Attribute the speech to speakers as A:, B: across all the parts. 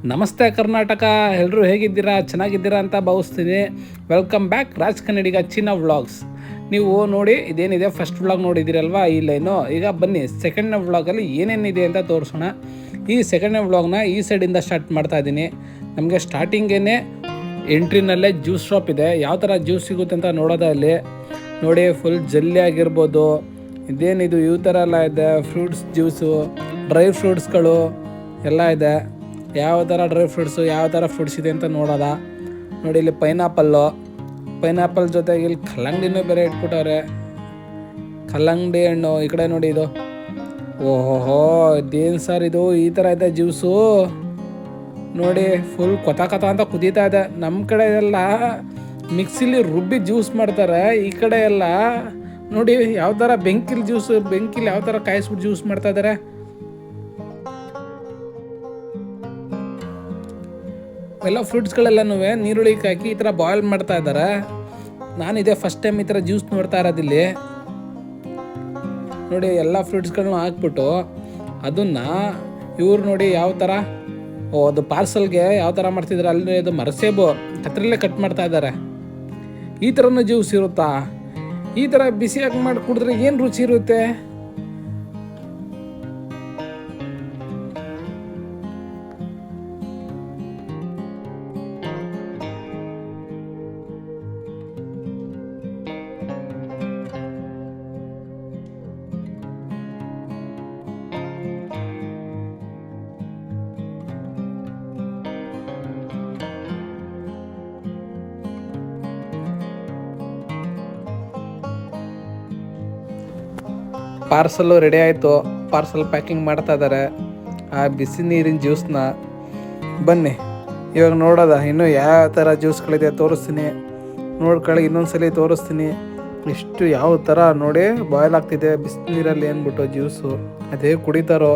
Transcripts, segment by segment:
A: ನಮಸ್ತೆ ಕರ್ನಾಟಕ, ಎಲ್ಲರೂ ಹೇಗಿದ್ದೀರಾ? ಚೆನ್ನಾಗಿದ್ದೀರಾ ಅಂತ ಭಾವಿಸ್ತೀನಿ. ವೆಲ್ಕಮ್ ಬ್ಯಾಕ್ ರಾಜ್ ಕನ್ನಡಿಗ ಚಿನ್ನ ವ್ಲಾಗ್ಸ್. ನೀವು ನೋಡಿ ಇದೇನಿದೆ ಫಸ್ಟ್ ವ್ಲಾಗ್ ನೋಡಿದ್ದೀರಲ್ವಾ ಈ ಲೈನು. ಈಗ ಬನ್ನಿ ಸೆಕೆಂಡ್ನೇ ವ್ಲಾಗಲ್ಲಿ ಏನೇನಿದೆ ಅಂತ ತೋರಿಸೋಣ. ಈ ಸೆಕೆಂಡ್ನೇ ವ್ಲಾಗ್ನ ಈ ಸೈಡಿಂದ ಸ್ಟಾರ್ಟ್ ಮಾಡ್ತಾ ಇದ್ದೀನಿ. ನಮಗೆ ಸ್ಟಾರ್ಟಿಂಗೇ ಎಂಟ್ರಿನಲ್ಲೇ ಜ್ಯೂಸ್ ಶಾಪ್ ಇದೆ. ಯಾವ ಥರ ಜ್ಯೂಸ್ ಸಿಗುತ್ತೆ ಅಂತ ನೋಡೋದೇ ಅಲ್ಲಿ ನೋಡಿ. ಫುಲ್ ಜಲ್ಲಿ ಆಗಿರ್ಬೋದು, ಇದೇನಿದು ಈ ಥರ ಎಲ್ಲ ಇದೆ. ಫ್ರೂಟ್ಸ್ ಜ್ಯೂಸು, ಡ್ರೈ ಫ್ರೂಟ್ಸ್ಗಳು ಎಲ್ಲ ಇದೆ. ಯಾವ ಥರ ಡ್ರೈ ಫ್ರೂಟ್ಸು, ಯಾವ ಥರ ಫ್ರೂಟ್ಸ್ ಇದೆ ಅಂತ ನೋಡೋದ. ನೋಡಿ ಇಲ್ಲಿ ಪೈನಾಪಲ್ ಜೊತೆಗೆ ಇಲ್ಲಿ ಕಲ್ಲಂಗಡಿನೂ ಬೇರೆ ಇಟ್ಬಿಟ್ಟವ್ರೆ. ಕಲ್ಲಂಗಡಿ ಹಣ್ಣು ಈ ಕಡೆ ನೋಡಿ. ಇದು ಓಹೋ ಇದೇನು ಸರ್ ಇದು, ಈ ಥರ ಇದೆ ಜ್ಯೂಸು ನೋಡಿ. ಫುಲ್ ಕೊತ ಅಂತ ಕುದೀತಾ ಇದೆ. ನಮ್ಮ ಕಡೆ ಎಲ್ಲ ಮಿಕ್ಸಿಲಿ ರುಬ್ಬಿ ಜ್ಯೂಸ್ ಮಾಡ್ತಾರೆ. ಈ ಕಡೆ ಎಲ್ಲ ನೋಡಿ ಯಾವ ಥರ ಬೆಂಕಿಲಿ ಯಾವ ಥರ ಕಾಯಿಸ್ಬಿಟ್ಟು ಜ್ಯೂಸ್ ಮಾಡ್ತಾ ಇದ್ದಾರೆ. ಎಲ್ಲ ಫ್ರೂಟ್ಸ್ಗಳೆಲ್ಲನೂ ನೀರುಳ್ಳಿ ಹಾಕಿ ಈ ಥರ ಬಾಯ್ಲ್ ಮಾಡ್ತಾ ಇದ್ದಾರೆ. ನಾನಿದೆ ಫಸ್ಟ್ ಟೈಮ್ ಈ ಥರ ಜ್ಯೂಸ್ ನೋಡ್ತಾ ಇರೋದಿಲ್ಲಿ. ನೋಡಿ ಎಲ್ಲ ಫ್ರೂಟ್ಸ್ಗಳನ್ನೂ ಹಾಕ್ಬಿಟ್ಟು ಅದನ್ನು ಇವ್ರು ನೋಡಿ ಯಾವ ಥರ ಅದು ಪಾರ್ಸಲ್ಗೆ ಯಾವ ಥರ ಮಾಡ್ತಿದ್ದಾರೆ. ಅಲ್ಲಿ ಅದು ಮರಸೇಬು ಕತ್ತರಲ್ಲೇ ಕಟ್ ಮಾಡ್ತಾ ಇದ್ದಾರೆ. ಈ ಥರನೂ ಜ್ಯೂಸ್ ಇರುತ್ತಾ? ಈ ಥರ ಬಿಸಿಯಾಗಿ ಮಾಡಿ ಕುಡಿದ್ರೆ ಏನು ರುಚಿ ಇರುತ್ತೆ? ಪಾರ್ಸಲ್ಲು ರೆಡಿ ಆಯಿತು. ಪಾರ್ಸಲ್ ಪ್ಯಾಕಿಂಗ್ ಮಾಡ್ತಾ ಇದ್ದಾರೆ ಆ ಬಿಸಿ ನೀರಿನ ಜ್ಯೂಸ್ನ. ಬನ್ನಿ ಇವಾಗ ನೋಡೋದ ಇನ್ನೂ ಯಾವ ಥರ ಜ್ಯೂಸ್ಗಳಿದೆ ತೋರಿಸ್ತೀನಿ. ನೋಡ್ಕೊಳ್ಳಿ, ಇನ್ನೊಂದ್ಸಲಿ ತೋರಿಸ್ತೀನಿ. ಇಷ್ಟು ಯಾವ ಥರ ನೋಡಿ ಬಾಯ್ಲ್ ಆಗ್ತಿದೆ ಬಿಸಿ ನೀರಲ್ಲಿ ಅಂದ್ಬಿಟ್ಟು ಜ್ಯೂಸು. ಅದೇ ಕುಡಿತಾರೋ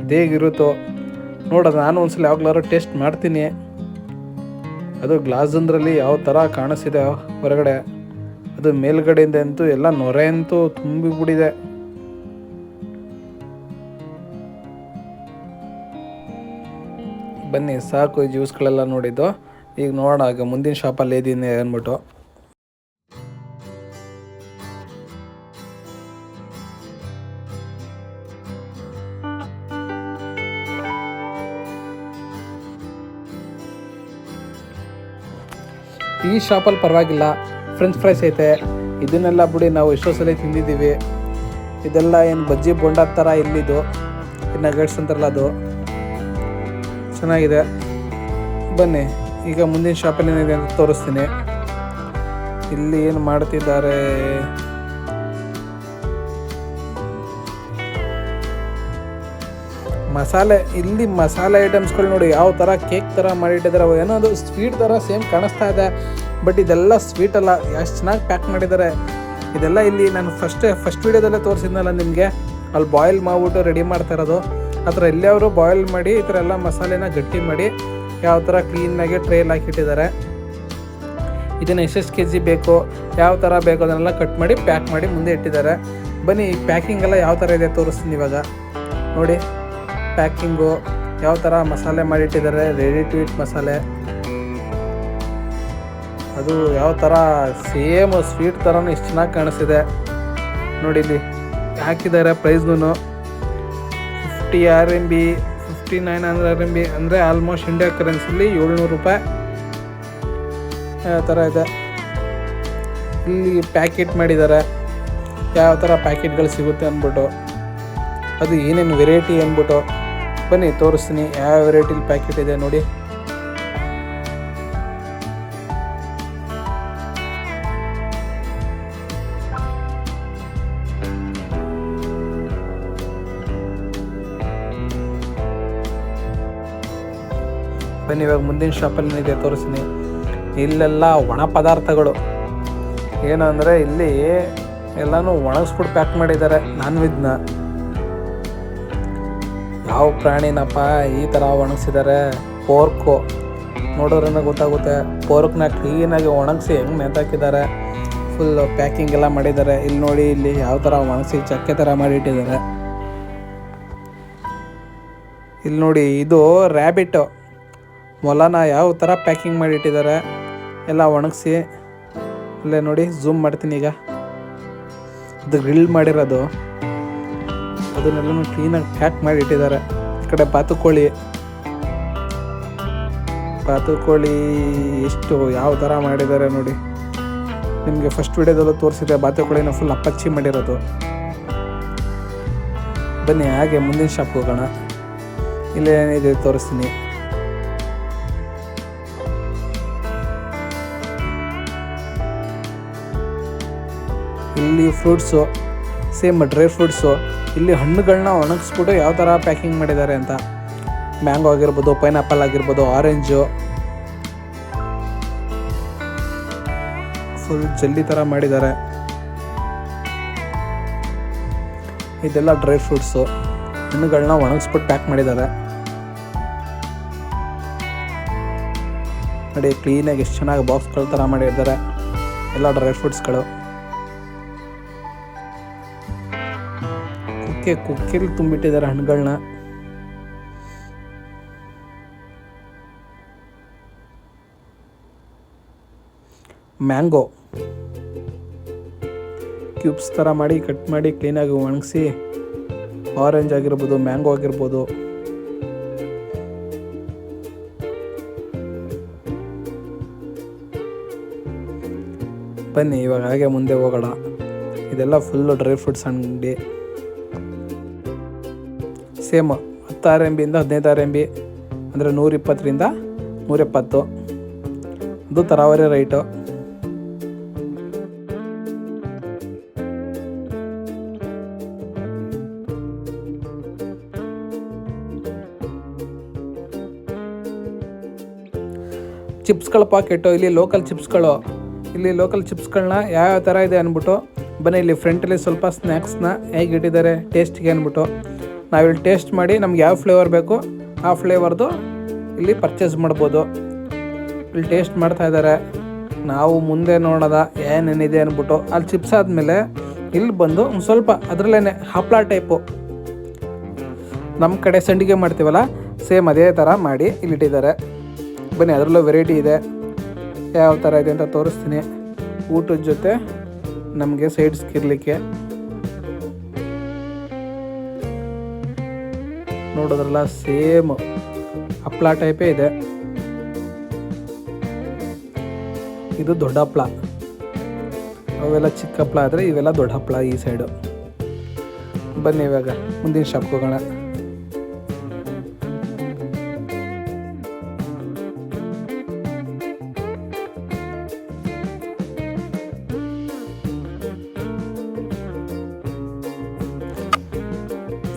A: ಅದೇಗಿರುತ್ತೋ ನೋಡೋದು. ನಾನು ಒಂದ್ಸಲ ಯಾವಾಗಲಾರು ಟೇಸ್ಟ್ ಮಾಡ್ತೀನಿ. ಅದು ಗ್ಲಾಸಂದ್ರಲ್ಲಿ ಯಾವ ಥರ ಕಾಣಿಸ್ತಿದೆ ಹೊರಗಡೆ. ಅದು ಮೇಲ್ಗಡೆಯಿಂದ ಅಂತೂ ಎಲ್ಲ ನೊರೆ ಅಂತೂ ತುಂಬಿಬಿಟ್ಟಿದೆ. ಬನ್ನಿ ಸಾಕು ಈ ಜ್ಯೂಸ್ಗಳೆಲ್ಲ ನೋಡಿದ್ದು. ಈಗ ನೋಡೋಣ ಆಗ ಮುಂದಿನ ಶಾಪಲ್ಲಿ ಇದ್ದೀನಿ ಅಂದ್ಬಿಟ್ಟು. ಈ ಶಾಪಲ್ಲಿ ಪರವಾಗಿಲ್ಲ, ಫ್ರೆಂಚ್ ಫ್ರೈಸ್ ಐತೆ. ಇದನ್ನೆಲ್ಲ ಬಿಡಿ ನಾವು ಎಷ್ಟೋ ಸಲ ತಿಂದಿದ್ದೀವಿ. ಇದೆಲ್ಲ ಏನು ಬಜ್ಜಿ ಬೋಂಡ ಥರ ಇಲ್ಲಿದು ನಗಟ್ಸ್ ಅಂತಾರಲ್ಲ ಅದು ಚೆನ್ನಾಗಿದೆ. ಬನ್ನಿ ಈಗ ಮುಂದಿನ ಶಾಪಲ್ಲಿ ಏನಿದೆ ಅಂತ ತೋರಿಸ್ತೀನಿ. ಇಲ್ಲಿ ಏನು ಮಾಡ್ತಿದ್ದಾರೆ, ಮಸಾಲೆ. ಇಲ್ಲಿ ಮಸಾಲೆ ಐಟಮ್ಸ್ಗಳು ನೋಡಿ ಯಾವ ಥರ ಕೇಕ್ ಥರ ಮಾಡಿಟ್ಟಿದ್ದಾರೆ. ಏನೋ ಅದು ಸ್ವೀಟ್ ಥರ ಸೇಮ್ ಕಾಣಿಸ್ತಾ ಇದೆ, ಬಟ್ ಇದೆಲ್ಲ ಸ್ವೀಟ್ ಅಲ್ಲ. ಎಷ್ಟು ಚೆನ್ನಾಗಿ ಪ್ಯಾಕ್ ಮಾಡಿದ್ದಾರೆ ಇದೆಲ್ಲ. ಇಲ್ಲಿ ನಾನು ಫಸ್ಟ್ ವೀಡಿಯೋದಲ್ಲೇ ತೋರಿಸಿದ್ನಲ್ಲ ನಿಮಗೆ, ಅಲ್ಲಿ ಬಾಯ್ಲ್ ಮಾಡಿಬಿಟ್ಟು ರೆಡಿ ಮಾಡ್ತಾ ಇರೋದು. ಆ ಥರ ಎಲ್ಲೇ ಅವರು ಬಾಯ್ಲ್ ಮಾಡಿ ಈ ಥರ ಎಲ್ಲ ಮಸಾಲೆನ ಗಟ್ಟಿ ಮಾಡಿ ಯಾವ ಥರ ಕ್ಲೀನಾಗಿ ಟ್ರೇಲ್ ಹಾಕಿಟ್ಟಿದ್ದಾರೆ. ಇದನ್ನು ಎಷ್ಟೆಷ್ಟು ಕೆಜಿ ಬೇಕು, ಯಾವ ಥರ ಬೇಕು ಅದನ್ನೆಲ್ಲ ಕಟ್ ಮಾಡಿ ಪ್ಯಾಕ್ ಮಾಡಿ ಮುಂದೆ ಇಟ್ಟಿದ್ದಾರೆ. ಬನ್ನಿ ಈ ಪ್ಯಾಕಿಂಗೆಲ್ಲ ಯಾವ ಥರ ಇದೆ ತೋರಿಸ್ತೀನಿ ಇವಾಗ. ನೋಡಿ ಪ್ಯಾಕಿಂಗು ಯಾವ ಥರ ಮಸಾಲೆ ಮಾಡಿಟ್ಟಿದ್ದಾರೆ. ರೆಡಿ ಟು ಈಟ್ ಮಸಾಲೆ. ಅದು ಯಾವ ಥರ ಸೇಮ್ ಸ್ವೀಟ್ ಥರನೂ ಎಷ್ಟು ಚೆನ್ನಾಗಿ ಕಾಣಿಸ್ತಿದೆ ನೋಡಿ. ಇಲ್ಲಿ ಹಾಕಿದ್ದಾರೆ ಪ್ರೈಸ್ನು 50 RMB, 5900 RMB ಅಂದರೆ ಆಲ್ಮೋಸ್ಟ್ ಇಂಡಿಯಾ ಕರೆನ್ಸಿಲಿ 700 ರೂಪಾಯಿ ಯಾವ ಥರ ಇದೆ. ಇಲ್ಲಿ ಪ್ಯಾಕೆಟ್ ಮಾಡಿದ್ದಾರೆ ಯಾವ ಥರ ಪ್ಯಾಕೆಟ್ಗಳು ಸಿಗುತ್ತೆ ಅಂದ್ಬಿಟ್ಟು. ಅದು ಏನೇನು ವೆರೈಟಿ ಅಂದ್ಬಿಟ್ಟು. ಬನ್ನಿ ತೋರಿಸ್ತೀನಿ ಯಾವ ವೆರೈಟಿಲಿ ಪ್ಯಾಕೆಟ್ ಇದೆ ನೋಡಿ. ಬನ್ನಿ ಇವಾಗ ಮುಂದಿನ ಶಾಪಲ್ಲಿ ಏನಿದೆ ತೋರಿಸ್ತೀನಿ. ಇಲ್ಲೆಲ್ಲ ಒಣ ಪದಾರ್ಥಗಳು ಏನು ಅಂದರೆ ಇಲ್ಲಿ ಎಲ್ಲನೂ ಒಣಗಿಸ್ಬಿಟ್ಟು ಪ್ಯಾಕ್ ಮಾಡಿದ್ದಾರೆ. ನಾನ್ ವೆಜ್ನ ಯಾವ ಪ್ರಾಣಿನಪ್ಪ ಈ ಥರ ಒಣಗಿಸಿದ್ದಾರೆ. ಪೋರ್ಕು ನೋಡೋದ್ರಿಂದ ಗೊತ್ತಾಗುತ್ತೆ. ಪೋರ್ಕ್ನ ಕ್ಲೀನಾಗಿ ಒಣಗಿಸಿ ಹೆಂಗೆ ನೇತಾಕಿದ್ದಾರೆ. ಫುಲ್ ಪ್ಯಾಕಿಂಗ್ ಎಲ್ಲ ಮಾಡಿದ್ದಾರೆ. ಇಲ್ಲಿ ನೋಡಿ, ಇಲ್ಲಿ ಯಾವ ಥರ ಒಣಗಿಸಿ ಚಕ್ಕೆ ಥರ ಮಾಡಿಟ್ಟಿದ್ದಾರೆ. ಇಲ್ಲಿ ನೋಡಿ, ಇದು ರ್ಯಾಬಿಟ್ ಮೊಲನ ಯಾವ ಥರ ಪ್ಯಾಕಿಂಗ್ ಮಾಡಿ ಇಟ್ಟಿದ್ದಾರೆ, ಎಲ್ಲ ಒಣಗಿಸಿ. ಇಲ್ಲೇ ನೋಡಿ, ಝೂಮ್ ಮಾಡ್ತೀನಿ ಈಗ. ಇದು ಗ್ರಿಲ್ ಮಾಡಿರೋದು, ಅದನ್ನೆಲ್ಲ ಕ್ಲೀನಾಗಿ ಪ್ಯಾಕ್ ಮಾಡಿ ಇಟ್ಟಿದ್ದಾರೆ. ಈ ಕಡೆ ಬಾತುಕೋಳಿ ಎಷ್ಟು ಯಾವ ಥರ ಮಾಡಿದ್ದಾರೆ ನೋಡಿ. ನಿಮಗೆ ಫಸ್ಟ್ ವಿಡಿಯೋದಲ್ಲೂ ತೋರಿಸಿದೆ ಬಾತುಕೋಳಿನ ಫುಲ್ ಅಪ್ಪಚ್ಚಿ ಮಾಡಿರೋದು. ಬನ್ನಿ ಹಾಗೆ ಮುಂದಿನ ಶಾಪ್ಗೆ ಹೋಗೋಣ. ಇಲ್ಲೇನಿದೆ ತೋರಿಸ್ತೀನಿ. ಇಲ್ಲಿ ಫ್ರೂಟ್ಸು, ಸೇಮ್ ಡ್ರೈ ಫ್ರೂಟ್ಸು. ಇಲ್ಲಿ ಹಣ್ಣುಗಳನ್ನ ಒಣಗಿಸ್ಬಿಟ್ಟು ಯಾವ ಥರ ಪ್ಯಾಕಿಂಗ್ ಮಾಡಿದ್ದಾರೆ ಅಂತ. ಮ್ಯಾಂಗೋ ಆಗಿರ್ಬೋದು, ಪೈನಾಪಲ್ ಆಗಿರ್ಬೋದು, ಆರೆಂಜು, ಫುಲ್ ಜಲ್ಲಿ ಥರ ಮಾಡಿದ್ದಾರೆ. ಇದೆಲ್ಲ ಡ್ರೈ ಫ್ರೂಟ್ಸು, ಹಣ್ಣುಗಳನ್ನ ಒಣಗಿಸ್ಬಿಟ್ಟು ಪ್ಯಾಕ್ ಮಾಡಿದ್ದಾರೆ. ನೋಡಿ ಕ್ಲೀನಾಗಿ ಎಷ್ಟು ಚೆನ್ನಾಗಿ ಬಾಕ್ಸ್ಗಳ ಥರ ಮಾಡಿದ್ದಾರೆ ಎಲ್ಲ ಡ್ರೈ ಫ್ರೂಟ್ಸ್ಗಳು. ಕುಕ್ಕೆಲಿ ತುಂಬಿಟ್ಟಿದ್ದಾರೆ ಹಣ್ಣುಗಳನ್ನ. ಮ್ಯಾಂಗೋ ಕ್ಯೂಬ್ಸ್ ಥರ ಮಾಡಿ ಕಟ್ ಮಾಡಿ ಕ್ಲೀನಾಗಿ ಒಣಗಿಸಿ. ಆರೆಂಜ್ ಆಗಿರ್ಬೋದು, ಮ್ಯಾಂಗೋ ಆಗಿರ್ಬೋದು. ಬನ್ನಿ ಇವಾಗ ಹಾಗೆ ಮುಂದೆ ಹೋಗೋಣ. ಇದೆಲ್ಲ ಫುಲ್ಲು ಡ್ರೈ ಫ್ರೂಟ್ಸ್ ಅಂಗಡಿ. ಸೇಮ್ 10 RMB 15 RMB ಅಂದರೆ 120 170. ಅದು ತರಾವರಿ ರೈಟು. ಚಿಪ್ಸ್ಗಳ ಪಾಕೆಟು, ಇಲ್ಲಿ ಲೋಕಲ್ ಚಿಪ್ಸ್ಗಳು. ಇಲ್ಲಿ ಲೋಕಲ್ ಚಿಪ್ಸ್ಗಳನ್ನ ಯಾವ್ಯಾವ ಥರ ಇದೆ ಅಂದ್ಬಿಟ್ಟು ಬನ್ನಿ. ಇಲ್ಲಿ ಫ್ರಂಟಲ್ಲಿ ಸ್ವಲ್ಪ ಸ್ನ್ಯಾಕ್ಸ್ನ ಹೇಗೆ ಇಟ್ಟಿದ್ದಾರೆ ಟೇಸ್ಟ್ಗೆ ಅಂದ್ಬಿಟ್ಟು ನಾವಿಲ್ಲಿ ಟೇಸ್ಟ್ ಮಾಡಿ ನಮ್ಗೆ ಯಾವ ಫ್ಲೇವರ್ ಬೇಕು ಆ ಫ್ಲೇವರ್ದು ಇಲ್ಲಿ ಪರ್ಚೇಸ್ ಮಾಡ್ಬೋದು. ಇಲ್ಲಿ ಟೇಸ್ಟ್ ಮಾಡ್ತಾ ಇದ್ದಾರೆ. ನಾವು ಮುಂದೆ ನೋಡೋದ ಏನೇನಿದೆ ಅಂದ್ಬಿಟ್ಟು ಅಲ್ಲಿ ಚಿಪ್ಸ್ ಆದಮೇಲೆ ಇಲ್ಲಿ ಬಂದು ಒಂದು ಸ್ವಲ್ಪ ಅದರಲ್ಲೇ ಹಪ್ಪಳ ಟೈಪು ನಮ್ಮ ಕಡೆ ಸಂಡಿಗೆ ಮಾಡ್ತೀವಲ್ಲ, ಸೇಮ್ ಅದೇ ಥರ ಮಾಡಿ ಇಲ್ಲಿಟ್ಟಿದ್ದಾರೆ. ಬನ್ನಿ ಅದರಲ್ಲೂ ವೆರೈಟಿ ಇದೆ, ಯಾವ ಥರ ಇದೆ ಅಂತ ತೋರಿಸ್ತೀನಿ. ಊಟದ ಜೊತೆ ನಮಗೆ ಸೈಡ್ಸ್ಗೆ ಇರಲಿಕ್ಕೆ ನೋಡೋದ್ರಲ್ಲ, ಸೇಮ್ ಹಪ್ಪಳ ಟೈಪೇ ಇದೆ. ಇದು ದೊಡ್ಡ ಹಪ್ಪಳ, ಅವೆಲ್ಲ ಚಿಕ್ಕ ಹಪ್ಪಳ ಆದರೆ ಇವೆಲ್ಲ ದೊಡ್ಡ ಹಪ್ಪಳ ಈ ಸೈಡು. ಬನ್ನಿ ಇವಾಗ ಮುಂದಿನ ಶಾಪ್ಗೆ ಹೋಗೋಣ.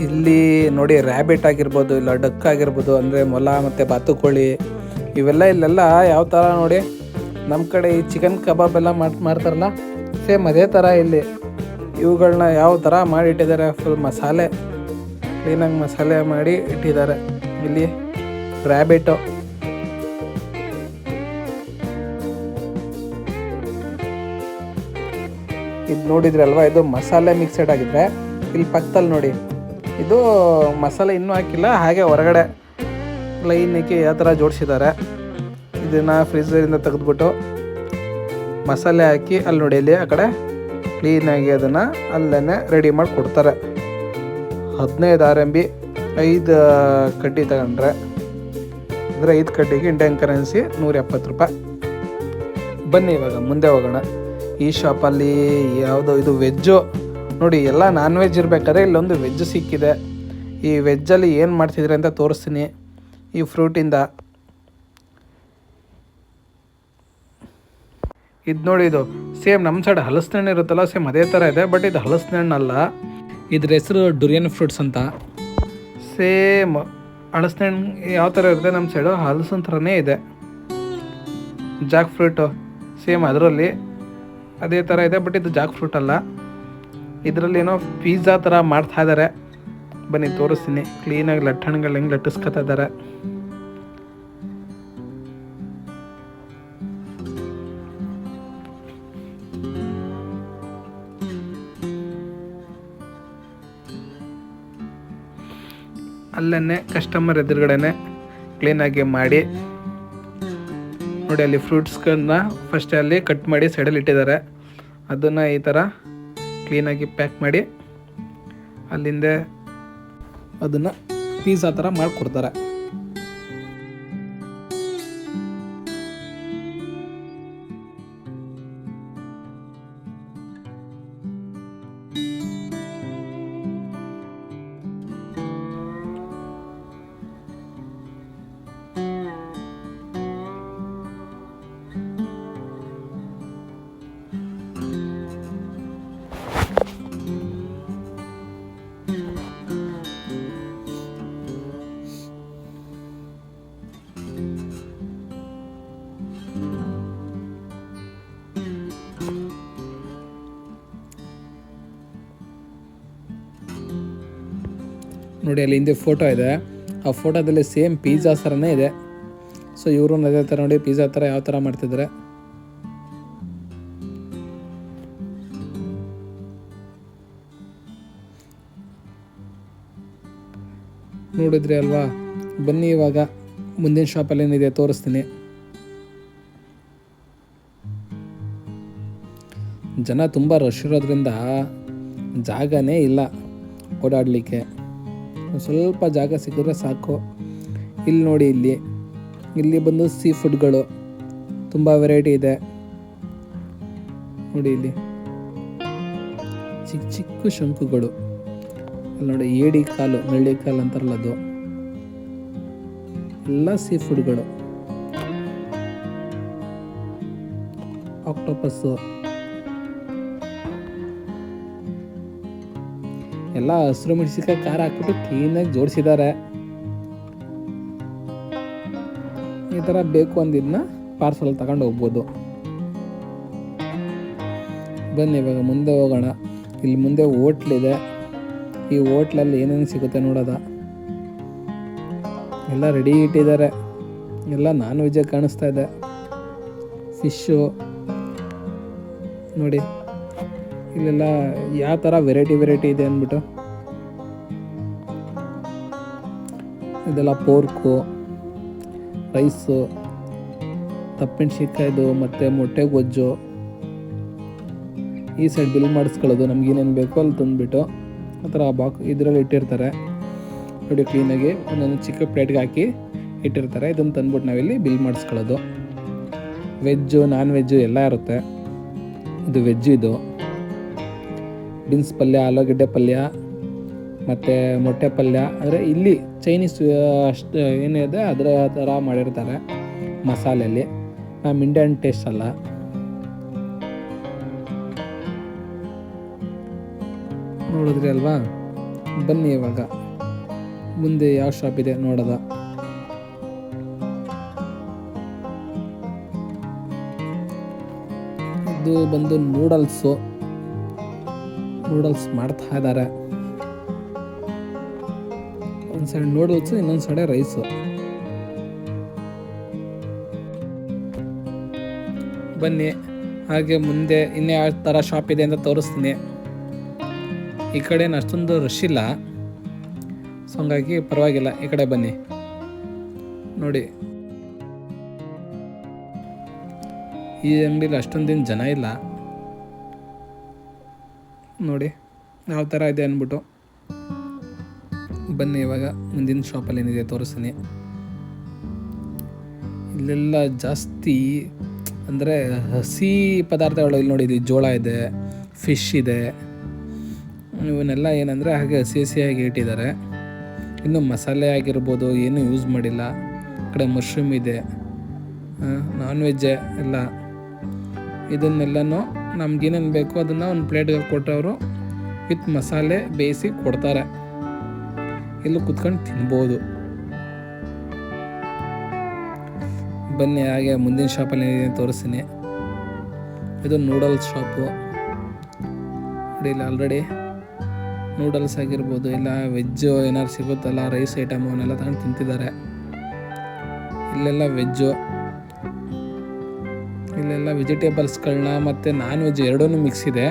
A: ಇಲ್ಲಿ ನೋಡಿ ರ್ಯಾಬಿಟ್ ಆಗಿರ್ಬೋದು, ಇಲ್ಲ ಡಕ್ ಆಗಿರ್ಬೋದು, ಅಂದರೆ ಮೊಲ ಮತ್ತು ಬಾತುಕೋಳಿ ಇವೆಲ್ಲ ಇಲ್ಲೆಲ್ಲ ಯಾವ ಥರ ನೋಡಿ. ನಮ್ಮ ಕಡೆ ಈ ಚಿಕನ್ ಕಬಾಬ್ ಎಲ್ಲ ಮಾಡ್ತಾರಲ್ಲ, ಸೇಮ್ ಅದೇ ಥರ ಇಲ್ಲಿ ಇವುಗಳನ್ನ ಯಾವ ಥರ ಮಾಡಿ ಇಟ್ಟಿದ್ದಾರೆ. ಫುಲ್ ಮಸಾಲೆ ಕ್ಲೀನಾಗಿ ಮಸಾಲೆ ಮಾಡಿ ಇಟ್ಟಿದ್ದಾರೆ. ಇಲ್ಲಿ ರ್ಯಾಬಿಟು, ಇದು ನೋಡಿದ್ರಲ್ವ, ಇದು ಮಸಾಲೆ ಮಿಕ್ಸೆಡ್ ಆಗಿದ್ರೆ ಇಲ್ಲಿ ಪಕ್ಕದಲ್ಲಿ ನೋಡಿ ಇದು ಮಸಾಲೆ ಇನ್ನೂ ಹಾಕಿಲ್ಲ, ಹಾಗೆ ಹೊರಗಡೆ ಲೈನಿಗೆ ಯಾವ ಥರ ಜೋಡಿಸಿದ್ದಾರೆ. ಇದನ್ನು ಫ್ರೀಝರಿಂದ ತೆಗೆದ್ಬಿಟ್ಟು ಮಸಾಲೆ ಹಾಕಿ ಅಲ್ಲಿ ನೋಡಿ, ಇಲ್ಲಿ ಆ ಕಡೆ ಕ್ಲೀನಾಗಿ ಅದನ್ನು ಅಲ್ಲೇ ರೆಡಿ ಮಾಡಿ ಕೊಡ್ತಾರೆ. 15 RMB 5 ಕಡ್ಡಿ ತಗೊಂಡ್ರೆ, ಅಂದರೆ 5 ಕಡ್ಡಿಗೆ ಇಂಡಿಯನ್ ಕರೆನ್ಸಿ 170 ರೂಪಾಯಿ. ಬನ್ನಿ ಇವಾಗ ಮುಂದೆ ಹೋಗೋಣ. ಈ ಶಾಪಲ್ಲಿ ಯಾವುದೋ ಇದು ವೆಜ್ಜು ನೋಡಿ, ಎಲ್ಲ ನಾನ್ ವೆಜ್ ಇರಬೇಕಾದ್ರೆ ಇಲ್ಲೊಂದು ವೆಜ್ ಸಿಕ್ಕಿದೆ. ಈ ವೆಜ್ಜಲ್ಲಿ ಏನು ಮಾಡ್ತಿದ್ರೆ ಅಂತ ತೋರಿಸ್ತೀನಿ. ಈ ಫ್ರೂಟಿಂದ ಇದು ನೋಡಿ, ಇದು ಸೇಮ್ ನಮ್ಮ ಸೈಡ್ ಹಲಸಿನ ಹಣ್ಣು ಇರುತ್ತಲ್ಲ, ಸೇಮ್ ಅದೇ ಥರ ಇದೆ. ಬಟ್ ಇದು ಹಲಸಿನ ಹಣ್ಣು ಅಲ್ಲ, ಇದ್ರ ಹೆಸರು ಡುರಿಯನ್ ಫ್ರೂಟ್ಸ್ ಅಂತ. ಸೇಮ್ ಹಲಸಿನ ಹಣ್ಣು ಯಾವ ಥರ ಇರುತ್ತೆ ನಮ್ಮ ಸೈಡು, ಹಲಸಿನ ಥರನೇ ಇದೆ. ಜಾಕ್ ಫ್ರೂಟು ಸೇಮ್ ಅದರಲ್ಲಿ ಅದೇ ಥರ ಇದೆ, ಬಟ್ ಇದು ಜಾಕ್ ಫ್ರೂಟ್ ಅಲ್ಲ. ಇದರಲ್ಲಿ ಏನೋ ಪಿಜ್ಜಾ ಥರ ಮಾಡ್ತಾ ಇದ್ದಾರೆ. ಬನ್ನಿ ತೋರಿಸ್ತೀನಿ. ಕ್ಲೀನಾಗಿ ಲಟ್ಟಣಗಳು ಹೆಂಗೆ ಲಟ್ಟಿಸ್ಕೊತಾ ಇದ್ದಾರೆ. ಅಲ್ಲೇ ಕಸ್ಟಮರ್ ಎದುರುಗಡೆ ಕ್ಲೀನಾಗಿ ಮಾಡಿ ನೋಡಿ. ಅಲ್ಲಿ ಫ್ರೂಟ್ಸ್ಗಳನ್ನ ಫಸ್ಟ್ ಅಲ್ಲಿ ಕಟ್ ಮಾಡಿ ಸೈಡಲ್ಲಿ ಇಟ್ಟಿದ್ದಾರೆ. ಅದನ್ನು ಈ ಥರ ಕ್ಲೀನಾಗಿ ಪ್ಯಾಕ್ ಮಾಡಿ ಅಲ್ಲಿಂದ ಅದನ್ನು ಪಿಜ್ಜಾ ಥರ ಮಾಡಿಕೊಡ್ತಾರೆ. ನೋಡಿ ಅಲ್ಲಿ ಹಿಂದೆ ಫೋಟೋ ಇದೆ. ಆ ಫೋಟೋದಲ್ಲಿ ಸೇಮ್ ಪಿಜ್ಜಾ ಥರನೇ ಇದೆ. ಸೊ ಇವರು ಅದೇ ಥರ ನೋಡಿ ಪಿಜ್ಜಾ ಥರ ಯಾವ ಥರ ಮಾಡ್ತಿದ್ದಾರೆ. ನೋಡಿದ್ರಿ ಅಲ್ವಾ? ಬನ್ನಿ ಇವಾಗ ಮುಂದಿನ ಶಾಪಲ್ಲಿ ಏನಿದೆ ತೋರಿಸ್ತೀನಿ. ಜನ ತುಂಬ ರಶ್ ಇರೋದ್ರಿಂದ ಜಾಗನೇ ಇಲ್ಲ ಓಡಾಡಲಿಕ್ಕೆ. ಸ್ವಲ್ಪ ಜಾಗ ಸಿಕ್ಕಿದ್ರೆ ಸಾಕು. ಇಲ್ಲಿ ನೋಡಿ, ಇಲ್ಲಿ ಬಂದು ಸೀ ಫುಡ್ಗಳು ತುಂಬ ವೆರೈಟಿ ಇದೆ ನೋಡಿ. ಇಲ್ಲಿ ಚಿಕ್ಕ ಚಿಕ್ಕ ಶಂಕುಗಳು, ಅಲ್ಲಿ ನೋಡಿ ಏಡಿ ಕಾಲು, ನಳ್ಳಿ ಕಾಲು ಅಂತಾರಲ್ಲ ಅದು, ಎಲ್ಲ ಸೀ ಫುಡ್ಗಳು. ಆಕ್ಟೋಪಸ್ಸು ಎಲ್ಲ ಹಸಿರು ಮೆಣಸಿನಕಾಯಿ ಖಾರ ಹಾಕ್ಬಿಟ್ಟು ಕ್ಲೀನಾಗಿ ಜೋಡಿಸಿದ್ದಾರೆ. ಈ ಥರ ಬೇಕು ಅಂದಿದ್ದನ್ನ ಪಾರ್ಸಲ್ ತಗೊಂಡು ಹೋಗ್ಬೋದು. ಬನ್ನಿ ಇವಾಗ ಮುಂದೆ ಹೋಗೋಣ. ಇಲ್ಲಿ ಮುಂದೆ ಹೋಟ್ಲಿದೆ. ಈ ಹೋಟ್ಲಲ್ಲಿ ಏನೇನು ಸಿಗುತ್ತೆ ನೋಡೋದ. ಎಲ್ಲ ರೆಡಿ ಇಟ್ಟಿದ್ದಾರೆ. ಎಲ್ಲ ನಾನ್ ವೆಜ್ಜೇ ಕಾಣಿಸ್ತಾ ಇದೆ. ಫಿಶ್ಶು ನೋಡಿ, ಇಲ್ಲೆಲ್ಲ ಯಾವ ಥರ ವೆರೈಟಿ ಇದೆ ಅಂದ್ಬಿಟ್ಟು. ಇದೆಲ್ಲ ಪೋರ್ಕು, ರೈಸು, ತಪ್ಪೆಣ್ಸಿಕಾಯ್ದು ಮತ್ತು ಮೊಟ್ಟೆ ಗೊಜ್ಜು. ಈ ಸೈಡ್ ಬಿಲ್ ಮಾಡಿಸ್ಕೊಳ್ಳೋದು, ನಮ್ಗೇನೇನು ಬೇಕೋ ಅಲ್ಲಿ ತಂದುಬಿಟ್ಟು ಆ ಥರ ಇದರಲ್ಲಿ ಇಟ್ಟಿರ್ತಾರೆ ನೋಡಿ. ಕ್ಲೀನಾಗಿ ಒಂದೊಂದು ಚಿಕ್ಕ ಪ್ಲೇಟ್ಗೆ ಹಾಕಿ ಇಟ್ಟಿರ್ತಾರೆ. ಇದನ್ನು ತಂದ್ಬಿಟ್ಟು ನಾವಿಲ್ಲಿ ಬಿಲ್ ಮಾಡಿಸ್ಕೊಳ್ಳೋದು. ವೆಜ್ಜು, ನಾನ್ ವೆಜ್ಜು ಎಲ್ಲ ಇರುತ್ತೆ. ಇದು ವೆಜ್. ಇದು ಬೀನ್ಸ್ ಪಲ್ಯ, ಆಲೂಗಡ್ಡೆ ಪಲ್ಯ ಮತ್ತು ಮೊಟ್ಟೆ ಪಲ್ಯ. ಅಂದರೆ ಇಲ್ಲಿ ಚೈನೀಸ್ ಅಷ್ಟು ಏನಿದೆ ಅದರ ಥರ ಮಾಡಿರ್ತಾರೆ ಮಸಾಲೆಯಲ್ಲಿ. ನಮ್ಮ ಇಂಡಿಯನ್ ಟೇಸ್ಟ್ ಅಲ್ಲ. ನೋಡಿದ್ರಿ ಅಲ್ವಾ? ಬನ್ನಿ ಇವಾಗ ಮುಂದೆ ಯಾವ ಶಾಪ್ ಇದೆ ನೋಡೋದ. ಇದು ಬಂದು ನೂಡಲ್ಸ್ ಮಾಡ್ತಾ ಇದ್ದಾರೆ. ಒಂದು ಸೈಡ್ ನೂಡಲ್ಸು, ಇನ್ನೊಂದು ಸೈಡ್ ರೈಸು. ಬನ್ನಿ ಹಾಗೆ ಮುಂದೆ ಇನ್ನೇ ಯಾವ ಥರ ಶಾಪ್ ಇದೆ ಅಂತ ತೋರಿಸ್ತೀನಿ. ಈ ಕಡೆ ಅಷ್ಟೊಂದು ರಶ್ ಇಲ್ಲ, ಸೊ ಹಂಗಾಗಿ ಪರವಾಗಿಲ್ಲ. ಈ ಕಡೆ ಬನ್ನಿ ನೋಡಿ. ಈ ಅಂಗಡಿಲಿ ಅಷ್ಟೊಂದೇನು ಜನ ಇಲ್ಲ ನೋಡಿ ಯಾವ ಥರ ಇದೆ ಅಂದ್ಬಿಟ್ಟು. ಬನ್ನಿ ಇವಾಗ ಮುಂದಿನ ಶಾಪಲ್ಲಿ ಏನಿದೆ ತೋರಿಸ್ತೀನಿ. ಇಲ್ಲೆಲ್ಲ ಜಾಸ್ತಿ ಅಂದರೆ ಹಸಿ ಪದಾರ್ಥಗಳು. ಇಲ್ಲಿ ನೋಡಿ, ಇದು ಜೋಳ ಇದೆ, ಫಿಶ್ ಇದೆ. ಇವನ್ನೆಲ್ಲ ಏನಂದರೆ ಹಾಗೆ ಹಸಿಯಾಗಿ ಇಟ್ಟಿದ್ದಾರೆ. ಇನ್ನು ಮಸಾಲೆ ಆಗಿರ್ಬೋದು ಏನೂ ಯೂಸ್ ಮಾಡಿಲ್ಲ. ಈ ಕಡೆ ಮಶ್ರೂಮ್ ಇದೆ, ನಾನ್ ವೆಜ್ಜೆ ಎಲ್ಲ. ಇದನ್ನೆಲ್ಲನೂ ನಮ್ಗೇನೇನು ಬೇಕೋ ಅದನ್ನು ಒಂದು ಪ್ಲೇಟ್ಗೆ ಕೊಟ್ಟವರು ವಿತ್ ಮಸಾಲೆ ಬೇಯಿಸಿ ಕೊಡ್ತಾರೆ. ಇಲ್ಲೂ ಕುತ್ಕೊಂಡು ತಿನ್ಬೋದು. ಬನ್ನಿ ಹಾಗೆ ಮುಂದಿನ ಶಾಪಲ್ಲಿ ಏನಿದೆ ತೋರಿಸ್ತೀನಿ. ಇದು ನೂಡಲ್ಸ್ ಶಾಪು ನೋಡಿ. ಇಲ್ಲಿ ಆಲ್ರೆಡಿ ನೂಡಲ್ಸ್ ಆಗಿರ್ಬೋದು, ಇಲ್ಲ ವೆಜ್ಜು ಏನಾದ್ರು ಸಿಗುತ್ತಲ್ಲ ರೈಸ್ ಐಟಮ್, ಅವನ್ನೆಲ್ಲ ತಗೊಂಡು ತಿಂತಿದ್ದಾರೆ. ಇಲ್ಲೆಲ್ಲ ವೆಜ್ಜು, ಇಲ್ಲೆಲ್ಲ ವೆಜಿಟೇಬಲ್ಸ್ಗಳನ್ನ ಮತ್ತು ನಾನ್ ವೆಜ್ ಎರಡೂ ಮಿಕ್ಸ್ ಇದೆ.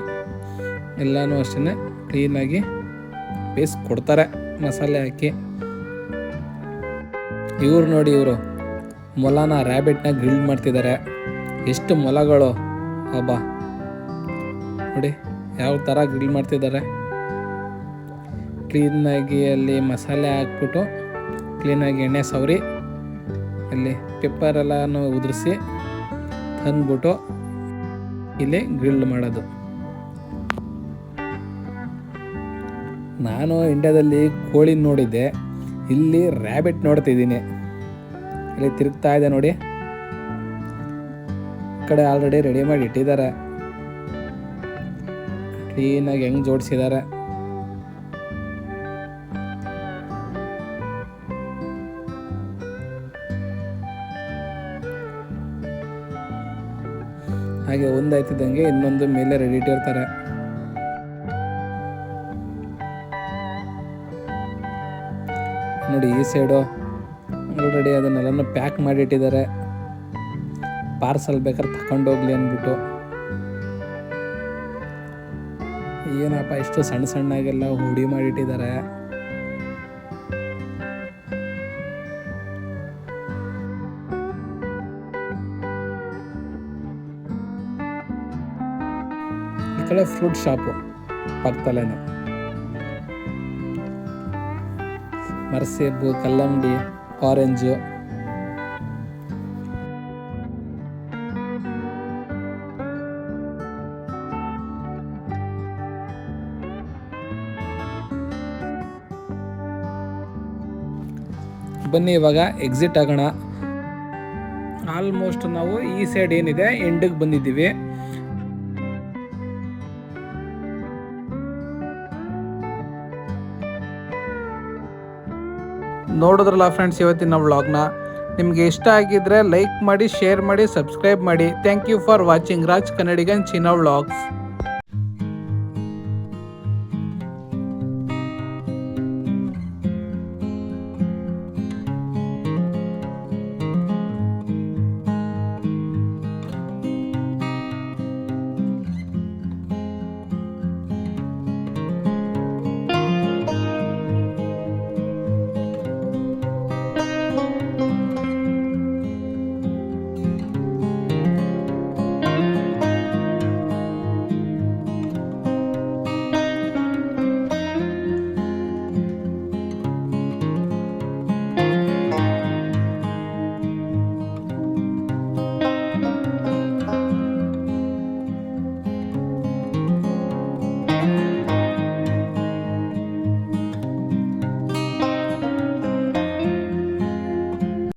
A: ಎಲ್ಲನೂ ಅಷ್ಟೇ ಕ್ಲೀನಾಗಿ ಬೇಯಿಸಿ ಕೊಡ್ತಾರೆ ಮಸಾಲೆ ಹಾಕಿ. ಇವ್ರು ನೋಡಿ, ಇವರು ಮೊಲನ ರ್ಯಾಬಿಟ್ನ ಗ್ರಿಲ್ ಮಾಡ್ತಿದ್ದಾರೆ. ಎಷ್ಟು ಮೊಲಗಳು ಒಬ್ಬ ನೋಡಿ ಯಾವ ಥರ ಗ್ರಿಲ್ ಮಾಡ್ತಿದ್ದಾರೆ. ಕ್ಲೀನಾಗಿ ಅಲ್ಲಿ ಮಸಾಲೆ ಹಾಕ್ಬಿಟ್ಟು ಕ್ಲೀನಾಗಿ ಎಣ್ಣೆ ಸವರಿ ಅಲ್ಲಿ ಪೆಪ್ಪರೆಲ್ಲನೂ ಉದುರಿಸಿ ತಂದ್ಬಿಟ್ಟು ಇಲ್ಲಿ ಗ್ರಿಲ್ ಮಾಡೋದು. ನಾನು ಇಂಡಿಯಾದಲ್ಲಿ ಕೋಳಿ ನೋಡಿದ್ದೆ, ಇಲ್ಲಿ ರ್ಯಾಬಿಟ್ ನೋಡ್ತಿದ್ದೀನಿ. ಇಲ್ಲಿ ತಿರುಗ್ತಾ ಇದೆ ನೋಡಿ. ಈ ಕಡೆ ಆಲ್ರೆಡಿ ರೆಡಿ ಮಾಡಿ ಇಟ್ಟಿದ್ದಾರೆ, ಕ್ಲೀನಾಗಿ ಹೆಂಗೆ ಜೋಡಿಸಿದ್ದಾರೆ. ಹಾಗೆ ಒಂದಾಯ್ತಿದ್ದಂಗೆ ಇನ್ನೊಂದು ಮೇಲೆ ರೆಡಿ ಇಟ್ಟಿರ್ತಾರೆ. ನೋಡಿ ಈ ಸೈಡು ಆಲ್ರೆಡಿ ಅದನ್ನೆಲ್ಲ ಪ್ಯಾಕ್ ಮಾಡಿ ಇಟ್ಟಿದ್ದಾರೆ. ಪಾರ್ಸಲ್ ಬೇಕಾದ್ರೆ ತಗೊಂಡೋಗ್ಲಿ ಅಂದ್ಬಿಟ್ಟು. ಏನಪ್ಪ ಇಷ್ಟು ಸಣ್ಣ ಸಣ್ಣಗೆಲ್ಲ ಹುಡಿ ಮಾಡಿಟ್ಟಿದ್ದಾರೆ. ಈ ಕಡೆ ಫ್ರೂಟ್ ಶಾಪು ಪಕ್ಕದಲ್ಲೇನೆ. ಮರಸೇಬು, ಕಲ್ಲಂಗಡಿ, ಆರೆಂಜು. ಬನ್ನಿ ಇವಾಗ ಎಕ್ಸಿಟ್ ಆಗೋಣ. ಆಲ್ಮೋಸ್ಟ್ ನಾವು ಈ ಸೈಡ್ ಏನಿದೆ ಎಂಡಿಗೆ ಬಂದಿದ್ದೀವಿ. ನೋಡಿದ್ರಲ್ಲ ಫ್ರೆಂಡ್ಸ್ ಇವತ್ತಿನ ವ್ಲಾಗ್ನ. ನಿಮಗೆ ಇಷ್ಟ ಆಗಿದ್ರೆ ಲೈಕ್ ಮಾಡಿ, ಶೇರ್ ಮಾಡಿ, ಸಬ್ಸ್ಕ್ರೈಬ್ ಮಾಡಿ. Thank you for watching Raj Kannadigan Chinna vlogs.